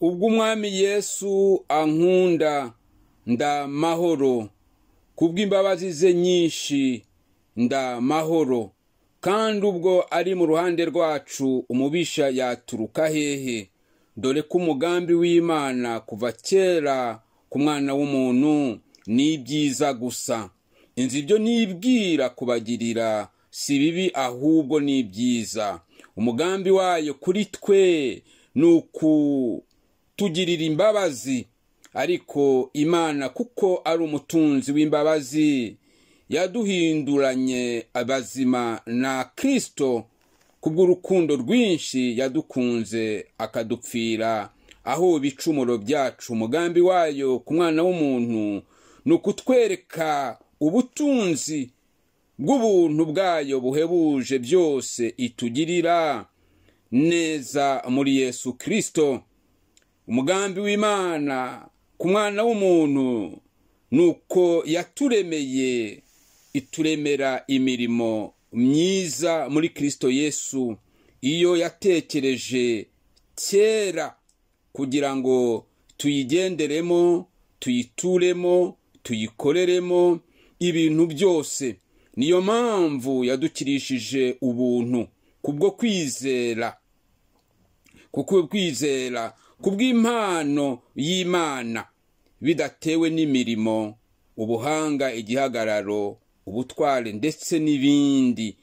ubwo umwami Yesu ankunda ndamahoro, kubw'imbabazi ze nyinshi ndamahoro, kandi ubwo ari mu ruhande rwacu umubisha yaturuka hehe? Dore ko umugambi w'Imana kuva kera ku mwana w'umuntu ni byiza gusa. Inzi ibyo nibwira kubagirira si bibi ahubwo ni byiza. Umugambi wayo kuri twe tugirira imbabazi, ariko Imana kuko ari umutunzi w'imbabazi yaduhinduranye abazima na Kristo kubw'urukundo rwinshi yadukunze akadupfira aho ibicumuro byacu. Umugambi wayo ku mwana w'umuntu ni ukutwereka ubutunzi bw'ubuntu bwayo buhebuje byose itugirira neza muri Yesu Kristo. Umugambi w'Imana ku mwana w'umuntu nuko yaturemeye ituremera imirimo myiza muri Kristo Yesu, iyo yatekereje kera kugira ngo tuyigenderemo, tuyituremo, tuyikoreremo ibintu byose. Niyo mpamvu yadukirishije ubuntu kubwo kwizera, kubw'impano y'Imana, bidatewe n'imirimo, ubuhanga, igihagararo, ubutware ndetse n'ibindi.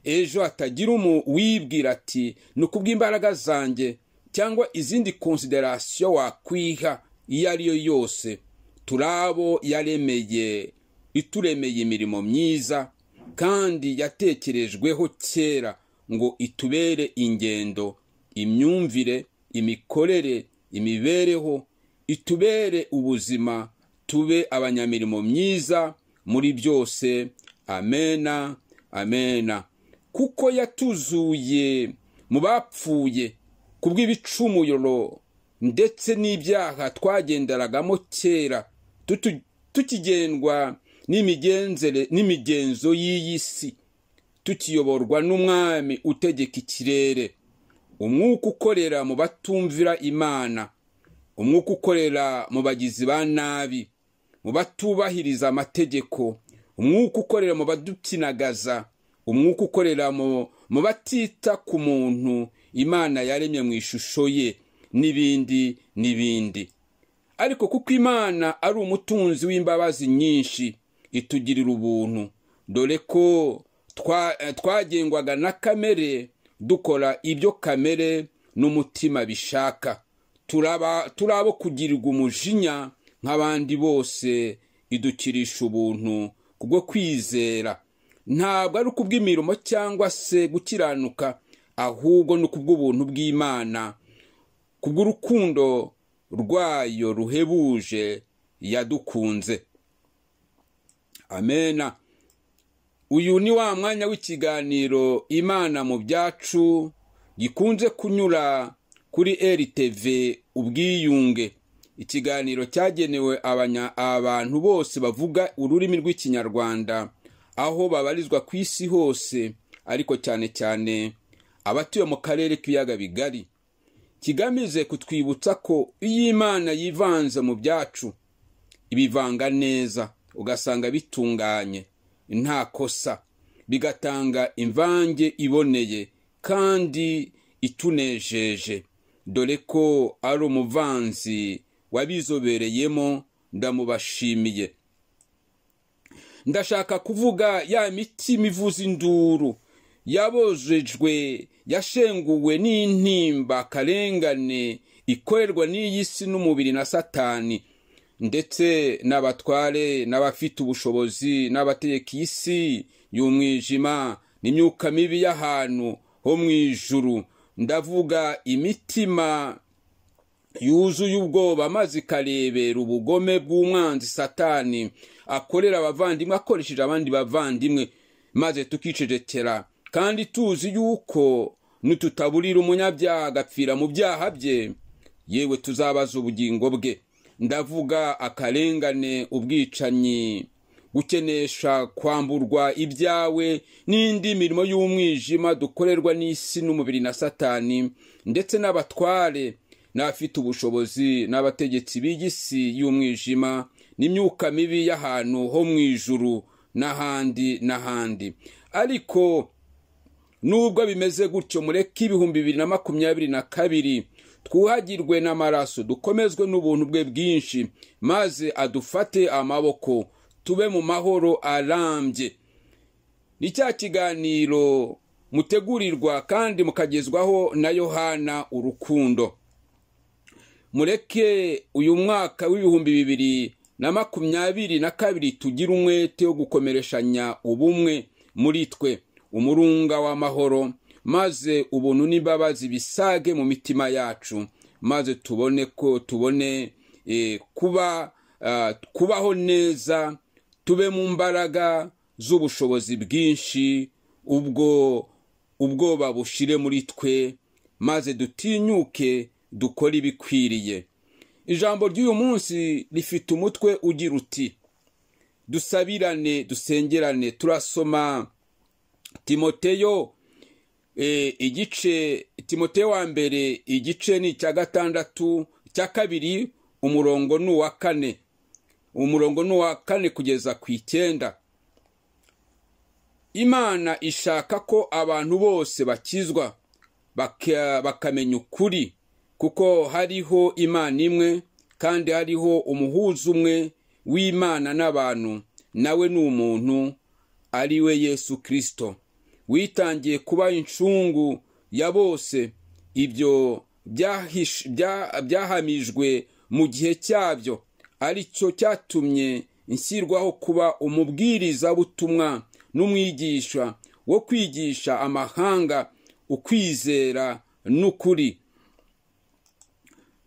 Ejo hatagira wibwira ati ni kubw'imbaraga zanjye cyangwa izindi consideration wakwiha iyo ari yo yose. Turabo yaremeye, ituremeye imirimo myiza kandi yatekerejweho kera ngo itubere ingendo, imyumvire, imikorere, imibereho, itubere ubuzima, tube abanyamirimo myiza muri byose. Amena, amena. Kuko yatuzuye mu bapfuye kubw'ibicumuro ndetse n'ibyaha twagenderagamo kera, tukigendwa n'imigenzo y'iyi si, tukiyoborwa n'umwami utegeka ikirere, umwuka ukorera mu batumvira Imana, umwuka ukorera mu bagizi ba nabi, mu batubahiriza amategeko, umwuka ukorera mu badukinagaza, umwuka ukorera mu batita ku muntu Imana yaremye mu ishusho ye, n'ibindi n'ibindi. Ariko kuko Imana ari umutunzi w'imbabazi nyinshi, itugirira ubuntu. Dore ko twagengwaga na kamere, dukora ibyo kamere n'umutima bishaka. Turabo kugirirwa umujinya nk'abandi bose, idukirisha ubuntu kubwo kwizera. Ntabwo ari kubw'imirimo cyangwa se gukiranuka, ahubwo ni kubw'ubuntu bw'Imana, kubw'urukundo rwayo ruhebuje yadukunze. Amena. Uyu ni wa mwanya w'ikiganiro Imana mu byacu, gikunze kunyura kuri RTV Ubwiyunge. Ikiganiro cyagenewe abantu bose bavuga ururimi rw'Ikinyarwanda, aho babarizwa ku isi hose, ariko cyane cyane abatuye mu karere k'ibiyaga bigari. Kigamije kutwibutsa ko iyo Imana yivanze mu byacu, ibivanga neza, ugasanga bitunganye, nta kosa, bigatanga imvange iboneye kandi itunejeje. Dore ko ari umuvanzi wabizobereyemo, ndamubashimiye. Ndashaka kuvuga ya mitima ivuza induru, yabojejwe, yashenguwe n'intimba karengane ikorerwa n'iyi si n'umubiri na Satani, ndetse n'abatware n'abafite ubushobozi n'abategeka isi y'umwijima n'imyuka mibi y'ahantu ho mu ijuru. Ndavuga imitima yuzuye ubwoba maze ikarebera ubugome bw'umwanzi Satani akorera abavandimwe akoresheje abandi bavandimwe, maze tukicecekera kandi tuzi yuko nitutaburira umunyabyaha agapfira mu byaha bye, yewe tuzabaza ubugingo bwe. Ndavuga akarengane, ubwicanyi, gukenesha, kwamburwa ibyawe n'indi mirimo y'umwijima dukorerwa n'isi n'umubiri na Satani, ndetse n'abatware n'abafite ubushobozi n'abategetsi b'igisi y'umwijima n'imyuka mibi y'ahantu ho mu ijuru n'ahandi. Ariko nubwo bimeze gutyo, mureke 2022 twuhagirwe n'amaraso, dukomezwe n'ubuntu bwe bwinshi, maze adufate amaboko, tube mu mahoro arambye. Ni cya kiganiro mutegurirwa kandi mukagezwaho na Yohana Urukundo. Mureke uyu mwaka w'2022 tugira umwete wo gukomereshanya ubumwe muri twe, umurunga w'amahoro, maze ubuntu n'imbabazi bisage mu mitima yacu, maze tubone kubaho neza, tube mu mbaraga z'ubushobozi bwinshi, ubwoba bushire muri twe, maze dutinyuke dukora ibikwiriye. Ijambo ry'uyu munsi rifite umutwe ugira uti dusabirane, dusengerane. Turasoma Timoteyo Timoteyo wa mbere igice ni cya 6, cya 2, umurongo ni uwa 4 kugeza ku 9. Imana ishaka ko abantu bose bakizwa bakamenya ukuri, kuko hariho Imana imwe kandi hariho umuhuza umwe w'Imana n'abantu, nawe ni umuntu, ari we Yesu Kristo, witangiye kuba incungu ya bose. Ibyo byahamijwe mu gihe cyabyo, ari cyo cyatumye nshyirwaho kuba umubwiriza butumwa n'umwigisha wo kwigisha amahanga ukwizera n'ukuri.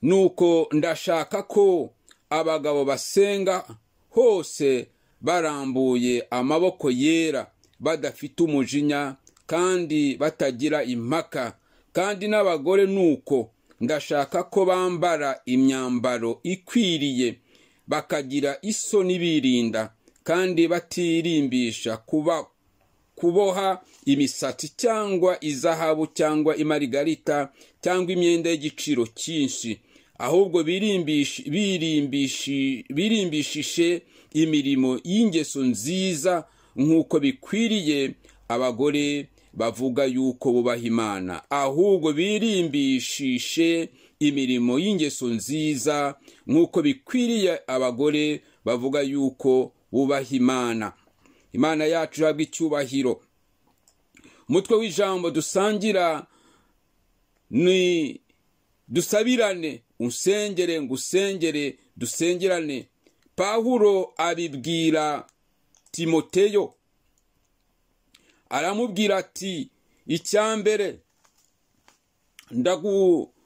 Nuko ndashaka ko abagabo basenga hose barambuye amaboko yera, badafite umujinya kandi batagira impaka, kandi n'abagore nuko ndashaka ko bambara imyambaro ikwiriye, bakagira isoni birinda, kandi batirimbisha kuboha imisatsi cyangwa izahabu cyangwa imarigarita cyangwa imyenda y'igiciro cyinshi, ahubwo birimbishishe imirimo y'ingeso nziza, nk'uko bikwiriye abagore bavuga yuko bubaha Imana. Ahubwo birimbishishe imirimo y'ingeso nziza, nk'uko bikwiriye abagore bavuga yuko bubaha Imana. Imana yacu ihabwe icyubahiro. Umutwe w'ijambo dusangira ni dusabirane, unsengere ngusengere, dusengerane. Pawulo abibwira Timoteyo, aramubwira ati icyambere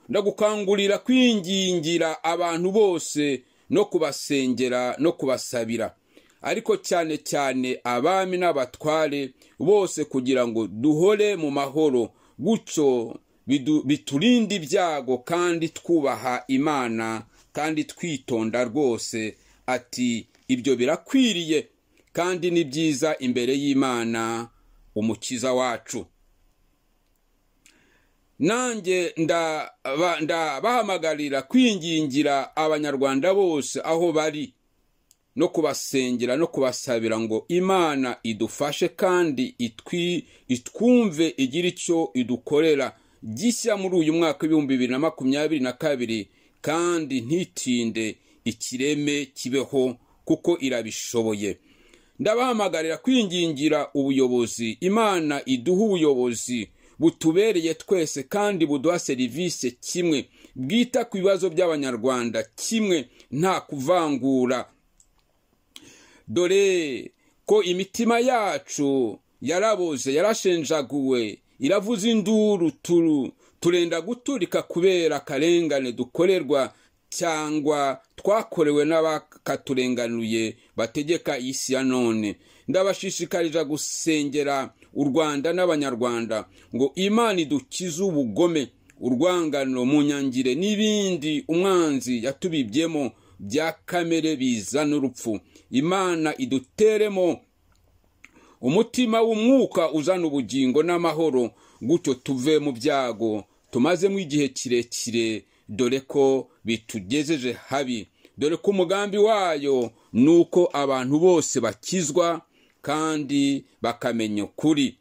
ndagukangurira kwingingira abantu bose no kubasengera no kubasabira, ariko cyane cyane abami n'abatware bose, kugira ngo duhore mu mahoro, gutyo biturinde ibyago kandi twubaha Imana kandi twitonda rwose. Ati ibyo birakwiriye kandi ni byiza imbere y'Imana umukiza wacu. Nanjye ndabahamagarira kwingingira abanyarwanda bose aho bari, no kubasengera no kubasabira ngo Imana idufashe kandi itwumve, igira icyo idukorera gishya muri uyu mwaka w'2022, kandi ntitinde ikireme kibeho kuko irabishoboye. Ndabahamagarira kwingingira ubuyobozi. Imana iduha ubuyobozi butubereye twese kandi buduha serivisi kimwe, bwita ku bibazo by'abanyarwanda kimwe, nta kuvangura. Dore ko imitima yacu yaraboze, yarashenjaguwe, iravuza induru, turenda guturika kubera akarengane dukorerwa cyangwa twakorewe n'abakaturenganuye bategeka isi ya none. Ndabashishikarira gusengera u Rwanda n'abanyarwanda ngo Imana idukize ubugome, urwangano, munyangire n'ibindi umwanzi yatubibyemo bya kamere bizana urupfu. Imana iduteremo umutima w'umwuka uzana ubugingo n'amahoro, gutyo tuve mu byago tumazemo igihe kirekire, dore ko bitugejeje habi. Dore ko umugambi wayo nuko abantu bose bakizwa kandi bakamenya ukuri.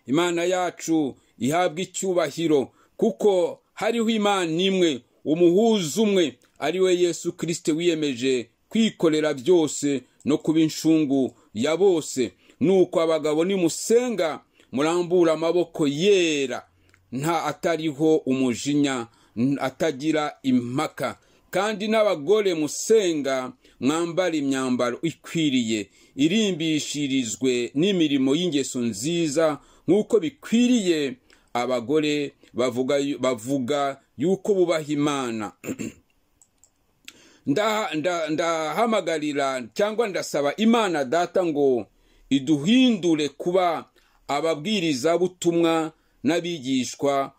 Imana yacu ihabwa icyubahiro, kuko hariho Imana imwe, umuhuza umwe, ari we Yesu Kristo wiyemeje kwikorera byose no kuba inshungu ya bose. Nuko abagabo nimusenga murambura amaboko yera, nta atariho umujinya, atagira impaka. Kandi n'abagore musenga mwambara imyambaro ikwiriye, irimbishirizwe n'imirimo y'ingeso nziza, nk'uko bikwiriye abagore bavuga yuko bubaha Imana. Ndahamagarira cyangwa ndasaba Imana Data ngo iduhindure kuba ababwiriza butumwa n'abigishwa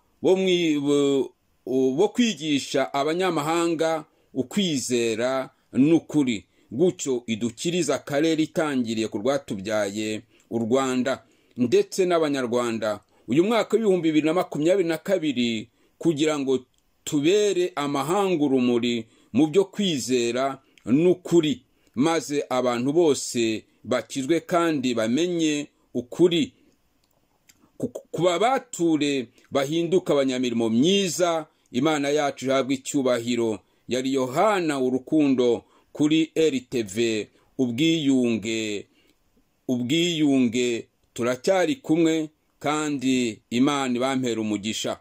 bo kwigisha abanyamahanga ukwizera n'ukuri, gutyo idukiriza akarere itangiriye ku rwatubyaye u Rwanda ndetse n'abanyarwanda uyu mwaka w'2022, kugira ngo tubere amahanga urumuri mu byo kwizera n'ukuri, maze abantu bose bakizwe kandi bamenye ukuri, kuba bature bahinduka abanyamirimo myiza. Imana yacu ihabwa icyubahiro. Yari Yohana Urukundo kuri RTV ubwiyunge. Turacyari kumwe kandi Imana ibampera umugisha.